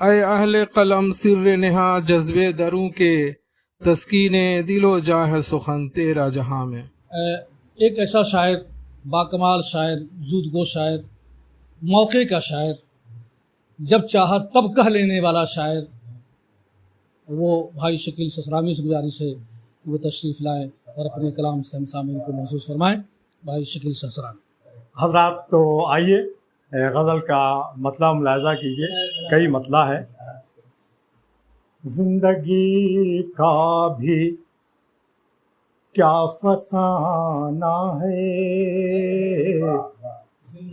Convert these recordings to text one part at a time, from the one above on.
ऐ अहले कलम सिर्र नेहा जज्बे दरूं के तस्कीने दिलो जाह सुखन तेरा जहां में। एक ऐसा शायर, बाकमाल शायर, जूदगो शायर, मौके का शायर, जब चाहा तब कह लेने वाला शायर, वो भाई शकील ससरामी से गुजारिश है कि वो तशरीफ़ लाएँ और अपने कलाम से हम सामीन को महसूस फरमाएँ। भाई शकील ससरामी। हजरात, तो आइए गज़ल का मतला मुलाहज़ा कीजिए। कई मतला है। जिंदगी का भी क्या फसाना है,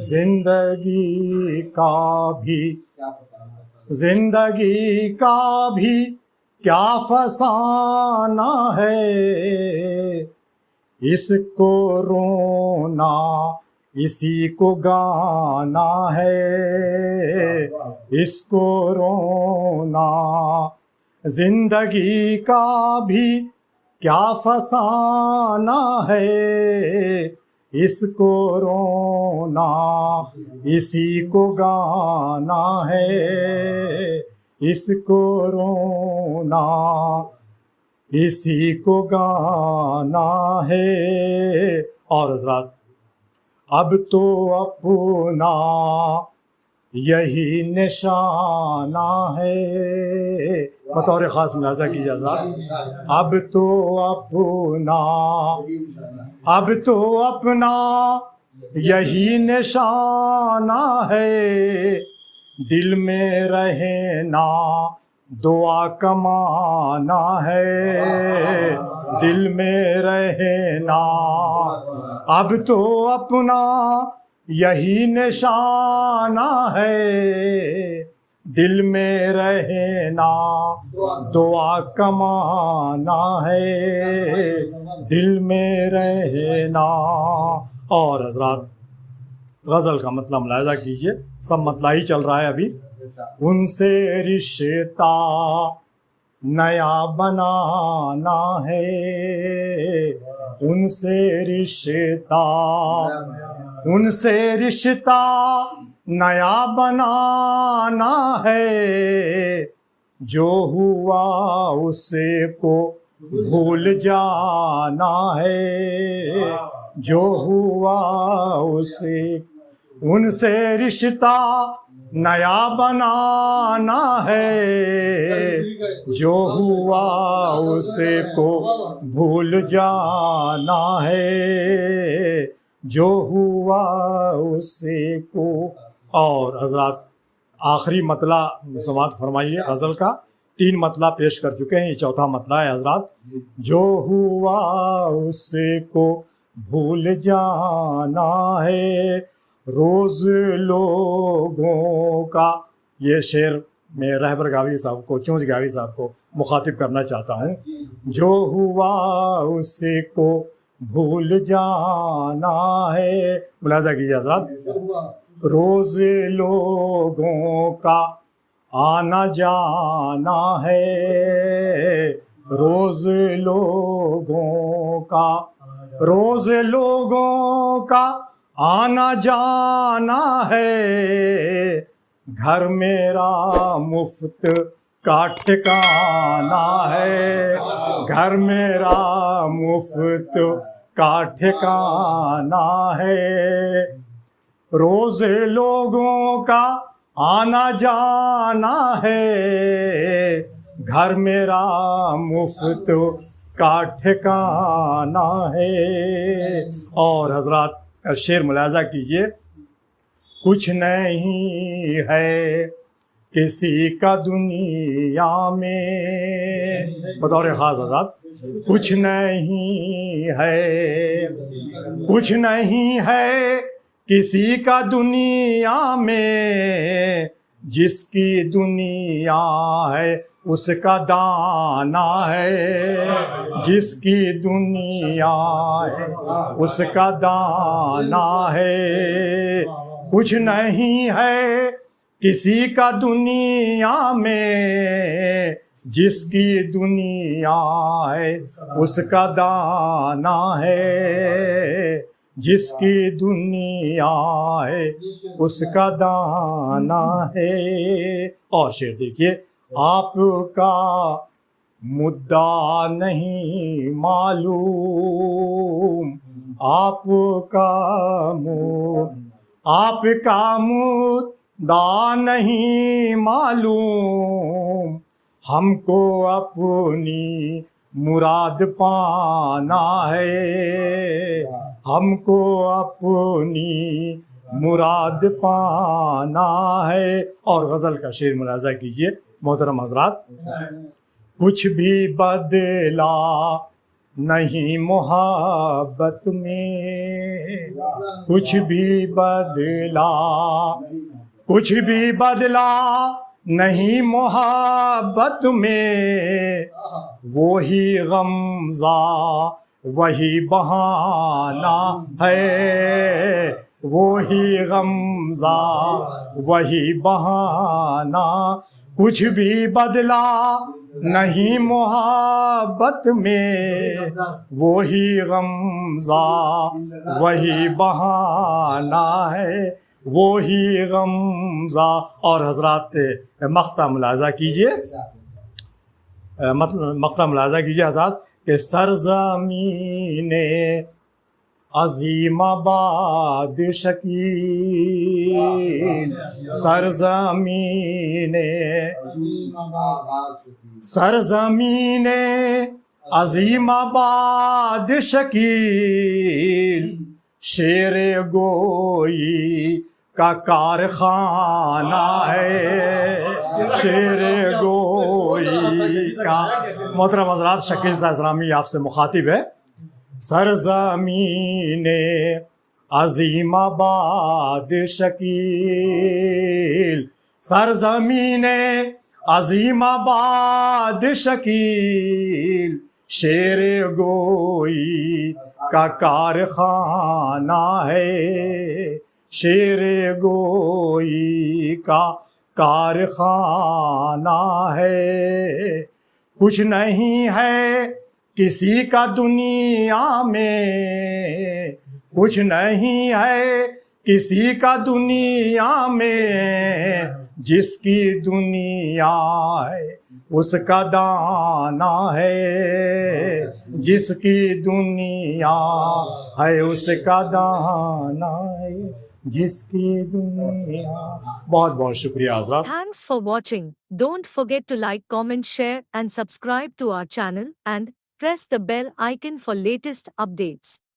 जिंदगी का भी क्या फसाना है। इसको रोना इसी को गाना है, इसको रोना जिंदगी का भी क्या फसाना है। इसको रोना इसी को गाना है, इसको रोना इसी को गाना है। और हज़रात, अब तो अपना यही निशाना है। बतौर ख़ास मुलाज़ा कीजिए हज़रात। अब तो अपना यही निशाना है। दिल में रहना दुआ कमाना है, दिल में रहना। अब तो अपना यही निशाना है। दिल में रहना दुआ कमाना है, दिल में रहना। और हज़रात, गज़ल का मतलब मुलाहज़ा कीजिए। सब मतला ही चल रहा है अभी। उनसे रिश्ता नया बनाना है, उनसे रिश्ता नया बनाना है। जो हुआ उसे को भूल जाना है, जो हुआ उसे। उनसे रिश्ता नया बनाना है, जो हुआ उसे को भूल जाना है, जो हुआ उसे को। और हज़रात, आखिरी मतला समात फरमाइए गज़ल का। 3 मतला पेश कर चुके हैं, ये चौथा मतला है हज़रात। जो हुआ उसे को भूल जाना है। रोज़ लोगों का, ये शेर मैं रहबर गावी साहब को, चूँच गावी साहब को मुखातिब करना चाहता हूँ। जो हुआ उसे को भूल जाना है। मुलाज़ा कीजिए हज़रात। रोज़ लोगों का आना जाना है, रोज़ लोगों का आना जाना है। घर मेरा मुफ्त का ठिकाना है, घर मेरा मुफ्त का ठिकाना है। रोज़ लोगों का आना जाना है, घर मेरा मुफ्त का ठिकाना है। और हज़रात, शेर मुलाहज़ा कीजिए। कुछ नहीं है किसी का दुनिया में, बतौर ख़ास हज़रात, कुछ नहीं है किसी का दुनिया में। जिसकी दुनिया है उसका दाना है, जिसकी दुनिया है उसका दाना है। कुछ नहीं है किसी का दुनिया में, जिसकी दुनिया है उसका दाना है, जिसकी दुनिया है उसका दाना है। और शेर देखिए, आपका मुद्दा नहीं मालूम, आपका मुद्दा नहीं मालूम, हमको अपनी मुराद पाना है, हमको अपनी मुराद पाना है। और गज़ल का शेर मुलाज़ा कीजिए मोहतरम हज़रात। कुछ भी बदला नहीं मोहब्बत में, कुछ भी बदला नहीं मोहब्बत में, वो ही गमज़ा वही बहाना है, वो ही गमज़ा वही बहाना। कुछ भी बदला नहीं मोहब्बत में, वो ही गमज़ा वही बहाना है, वो ही गमज़ा। और हज़रात मक़ता मुलाज़ा कीजिए, मक़ता मुलाज़ा कीजिए हज़रात कि सरज़मीने अज़ीमाबाद शकील, सरज़मीने अज़ीमाबाद शकील, शेर गोई का कारखाना है, शेर गोई का। मोहतरम हज़रात, शकील साहब इस्लामी आपसे मुखातिब है। सरज़मीने अज़ीमाबाद शकील, सरज़मीने अज़ीमाबाद शकील, शेर गोई का कारखाना है, शेर गोई का कारखाना है। कुछ नहीं है किसी का दुनिया में, कुछ नहीं है किसी का दुनिया में, जिसकी दुनिया है उसका दाना है, जिसकी दुनिया है उसका दाना है, जिसकी दुनिया। बहुत बहुत शुक्रिया हज़रात। Thanks for watching. Don't forget to like, comment, share and subscribe to our channel and press the bell icon for latest updates.